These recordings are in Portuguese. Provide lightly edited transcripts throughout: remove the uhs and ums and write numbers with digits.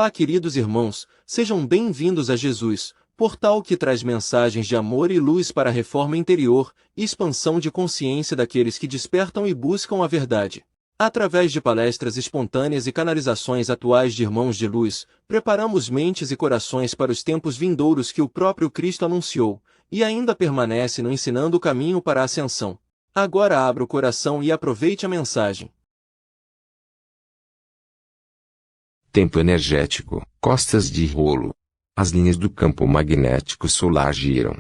Olá, queridos irmãos, sejam bem-vindos a Jesus, portal que traz mensagens de amor e luz para a reforma interior e expansão de consciência daqueles que despertam e buscam a verdade. Através de palestras espontâneas e canalizações atuais de irmãos de luz, preparamos mentes e corações para os tempos vindouros que o próprio Cristo anunciou, e ainda permanece nos ensinando o caminho para a ascensão. Agora abra o coração e aproveite a mensagem. Tempo energético, costas de rolo. As linhas do campo magnético solar giram,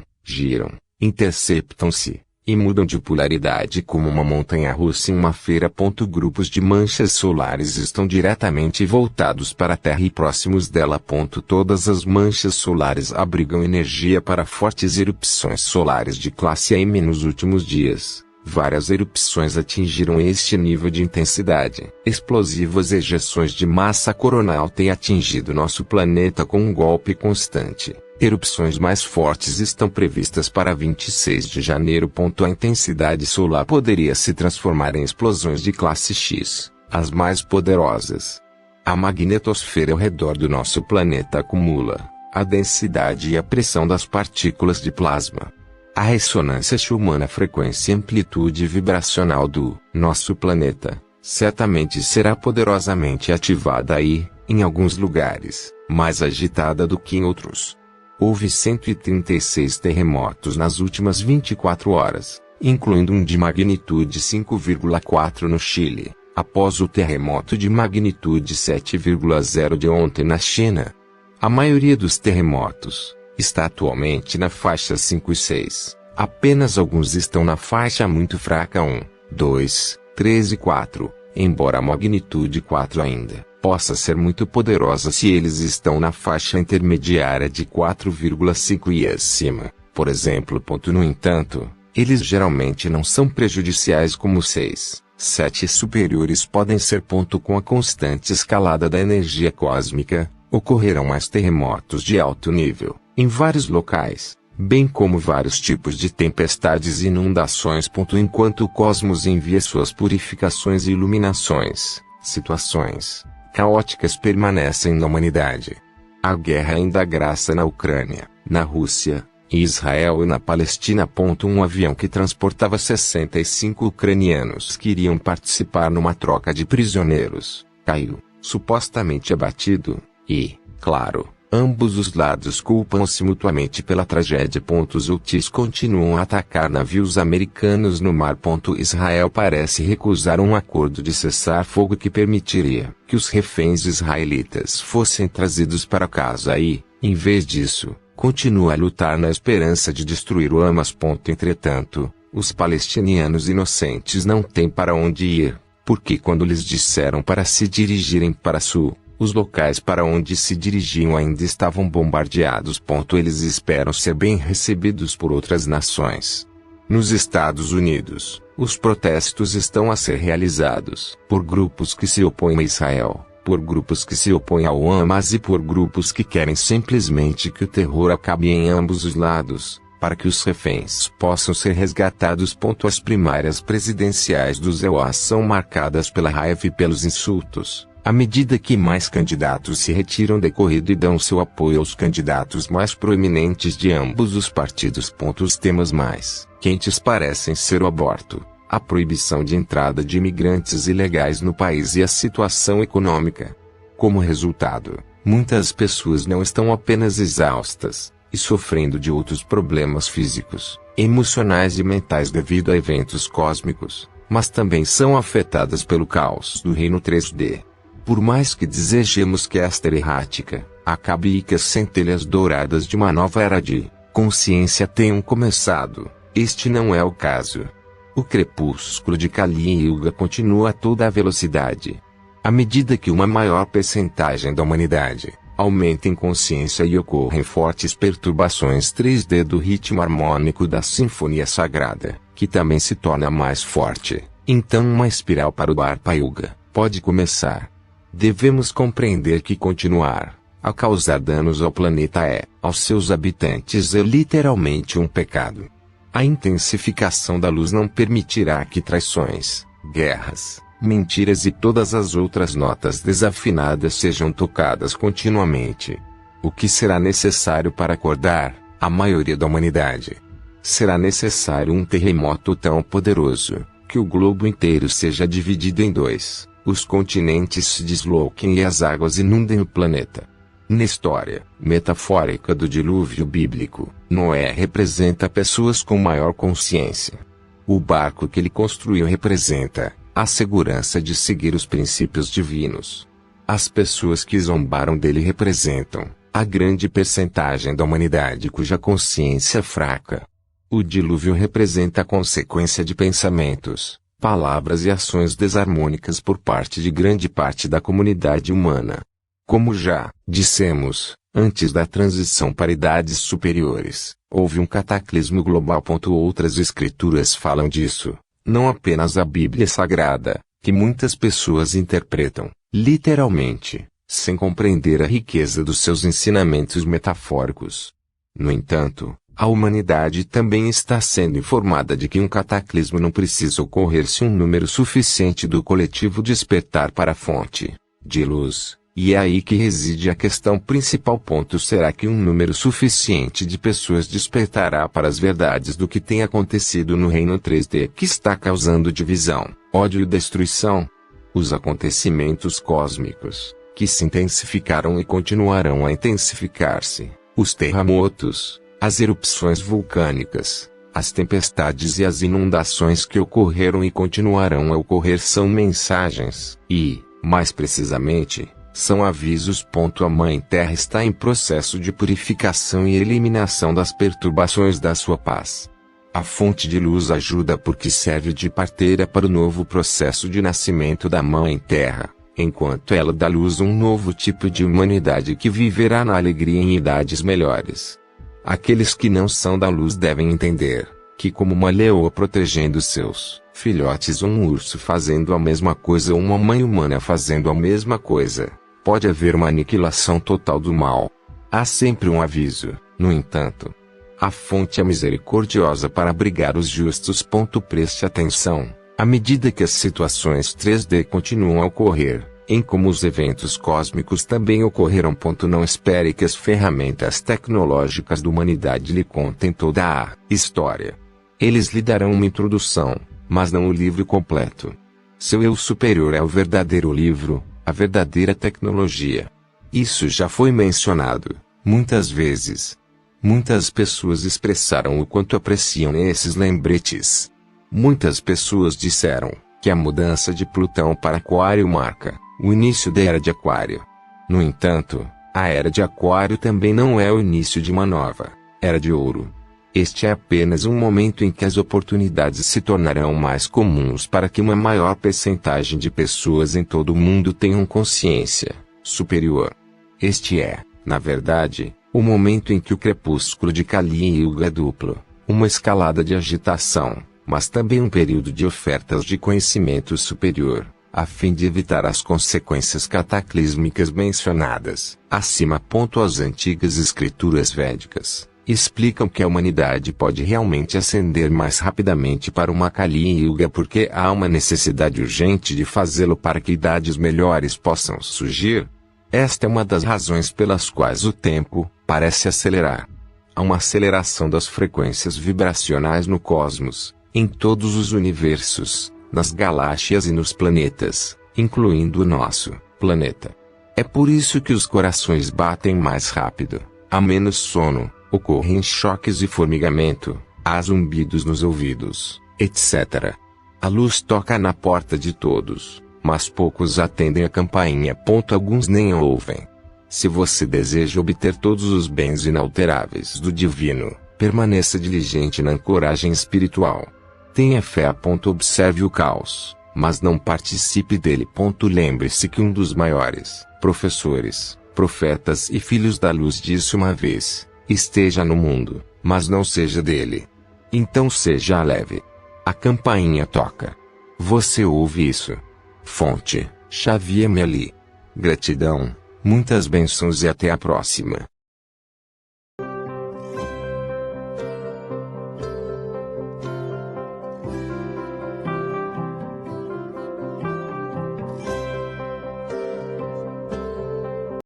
interceptam-se, e mudam de polaridade como uma montanha-russa em uma feira. Grupos de manchas solares estão diretamente voltados para a Terra e próximos dela. Todas as manchas solares abrigam energia para fortes erupções solares de classe M. Nos últimos dias, várias erupções atingiram este nível de intensidade. Explosivas ejeções de massa coronal têm atingido nosso planeta com um golpe constante. Erupções mais fortes estão previstas para 26 de janeiro. A intensidade solar poderia se transformar em explosões de classe X, as mais poderosas. A magnetosfera ao redor do nosso planeta acumula a densidade e a pressão das partículas de plasma. A ressonância Schumann, a frequência e amplitude vibracional do nosso planeta, certamente será poderosamente ativada e, em alguns lugares, mais agitada do que em outros. Houve 136 terremotos nas últimas 24 horas, incluindo um de magnitude 5,4 no Chile, após o terremoto de magnitude 7,0 de ontem na China. A maioria dos terremotos está atualmente na faixa 5 e 6. Apenas alguns estão na faixa muito fraca 1, 2, 3 e 4, embora a magnitude 4 ainda possa ser muito poderosa se eles estão na faixa intermediária de 4,5 e acima, por exemplo. No entanto, eles geralmente não são prejudiciais como 6, 7 e superiores podem ser. Com a constante escalada da energia cósmica, ocorrerão mais terremotos de alto nível em vários locais, bem como vários tipos de tempestades e inundações. Enquanto o cosmos envia suas purificações e iluminações, situações caóticas permanecem na humanidade. A guerra ainda graça na Ucrânia, na Rússia, em Israel e na Palestina. Um avião que transportava 65 ucranianos que iriam participar numa troca de prisioneiros caiu, supostamente abatido, e, claro, ambos os lados culpam-se mutuamente pela tragédia. Os Houthis continuam a atacar navios americanos no mar. Israel parece recusar um acordo de cessar-fogo que permitiria que os reféns israelitas fossem trazidos para casa e, em vez disso, continua a lutar na esperança de destruir o Hamas. Entretanto, os palestinianos inocentes não têm para onde ir, porque quando lhes disseram para se dirigirem para sul, os locais para onde se dirigiam ainda estavam bombardeados. Eles esperam ser bem recebidos por outras nações. Nos Estados Unidos, os protestos estão a ser realizados por grupos que se opõem a Israel, por grupos que se opõem ao Hamas e por grupos que querem simplesmente que o terror acabe em ambos os lados, para que os reféns possam ser resgatados. As primárias presidenciais dos EUA são marcadas pela raiva e pelos insultos. À medida que mais candidatos se retiram da corrida e dão seu apoio aos candidatos mais proeminentes de ambos os partidos. Os temas mais quentes parecem ser o aborto, a proibição de entrada de imigrantes ilegais no país e a situação econômica. Como resultado, muitas pessoas não estão apenas exaustas e sofrendo de outros problemas físicos, emocionais e mentais devido a eventos cósmicos, mas também são afetadas pelo caos do reino 3D. Por mais que desejemos que esta era errática, acabe e que as centelhas douradas de uma nova era de consciência tenham começado, este não é o caso. O crepúsculo de Kali Yuga continua a toda a velocidade. À medida que uma maior percentagem da humanidade aumenta em consciência e ocorrem fortes perturbações 3D do ritmo harmônico da sinfonia sagrada, que também se torna mais forte, então uma espiral para o Dharma Yuga pode começar. Devemos compreender que continuar a causar danos ao planeta aos seus habitantes literalmente um pecado. A intensificação da luz não permitirá que traições, guerras, mentiras e todas as outras notas desafinadas sejam tocadas continuamente. O que será necessário para acordar a maioria da humanidade? Será necessário um terremoto tão poderoso que o globo inteiro seja dividido em dois, os continentes se desloquem e as águas inundem o planeta. Na história metafórica do dilúvio bíblico, Noé representa pessoas com maior consciência. O barco que ele construiu representa a segurança de seguir os princípios divinos. As pessoas que zombaram dele representam a grande percentagem da humanidade cuja consciência é fraca. O dilúvio representa a consequência de pensamentos, palavras e ações desarmônicas por parte de grande parte da comunidade humana. Como já dissemos, antes da transição para idades superiores, houve um cataclismo global. Outras escrituras falam disso, não apenas a Bíblia Sagrada, que muitas pessoas interpretam, literalmente, sem compreender a riqueza dos seus ensinamentos metafóricos. No entanto, a humanidade também está sendo informada de que um cataclismo não precisa ocorrer se um número suficiente do coletivo despertar para a fonte de luz. E é aí que reside a questão principal. Será que um número suficiente de pessoas despertará para as verdades do que tem acontecido no reino 3D que está causando divisão, ódio e destruição? Os acontecimentos cósmicos, que se intensificaram e continuarão a intensificar-se, os terremotos, as erupções vulcânicas, as tempestades e as inundações que ocorreram e continuarão a ocorrer são mensagens, e, mais precisamente, são avisos. A Mãe Terra está em processo de purificação e eliminação das perturbações da sua paz. A fonte de luz ajuda porque serve de parteira para o novo processo de nascimento da Mãe Terra, enquanto ela dá luz a um novo tipo de humanidade que viverá na alegria em idades melhores. Aqueles que não são da luz devem entender que, como uma leoa protegendo seus filhotes ou um urso fazendo a mesma coisa ou uma mãe humana fazendo a mesma coisa, pode haver uma aniquilação total do mal. Há sempre um aviso, no entanto. A fonte é misericordiosa para abrigar os justos. Preste atenção, à medida que as situações 3D continuam a ocorrer, em como os eventos cósmicos também ocorrerão. Não espere que as ferramentas tecnológicas da humanidade lhe contem toda a história. Eles lhe darão uma introdução, mas não o livro completo. Seu eu superior é o verdadeiro livro, a verdadeira tecnologia. Isso já foi mencionado, muitas vezes. Muitas pessoas expressaram o quanto apreciam esses lembretes. Muitas pessoas disseram que a mudança de Plutão para Aquário marca o início da Era de Aquário. No entanto, a Era de Aquário também não é o início de uma nova Era de Ouro. Este é apenas um momento em que as oportunidades se tornarão mais comuns para que uma maior percentagem de pessoas em todo o mundo tenham consciência superior. Este é, na verdade, o momento em que o crepúsculo de Kali Yuga é duplo, uma escalada de agitação, mas também um período de ofertas de conhecimento superior, a fim de evitar as consequências cataclísmicas mencionadas acima. As antigas escrituras védicas explicam que a humanidade pode realmente ascender mais rapidamente para uma Kali Yuga porque há uma necessidade urgente de fazê-lo para que idades melhores possam surgir. Esta é uma das razões pelas quais o tempo parece acelerar. Há uma aceleração das frequências vibracionais no cosmos, em todos os universos, nas galáxias e nos planetas, incluindo o nosso planeta. É por isso que os corações batem mais rápido, há menos sono, ocorrem choques e formigamento, há zumbidos nos ouvidos, etc. A luz toca na porta de todos, mas poucos atendem a campainha. Alguns nem a ouvem. Se você deseja obter todos os bens inalteráveis do divino, permaneça diligente na ancoragem espiritual. Tenha fé. Observe o caos, mas não participe dele. Lembre-se que um dos maiores professores, profetas e filhos da luz disse uma vez: esteja no mundo, mas não seja dele. Então seja leve. A campainha toca. Você ouve isso? Fonte: Xavier Meli. Gratidão, muitas bênçãos e até a próxima.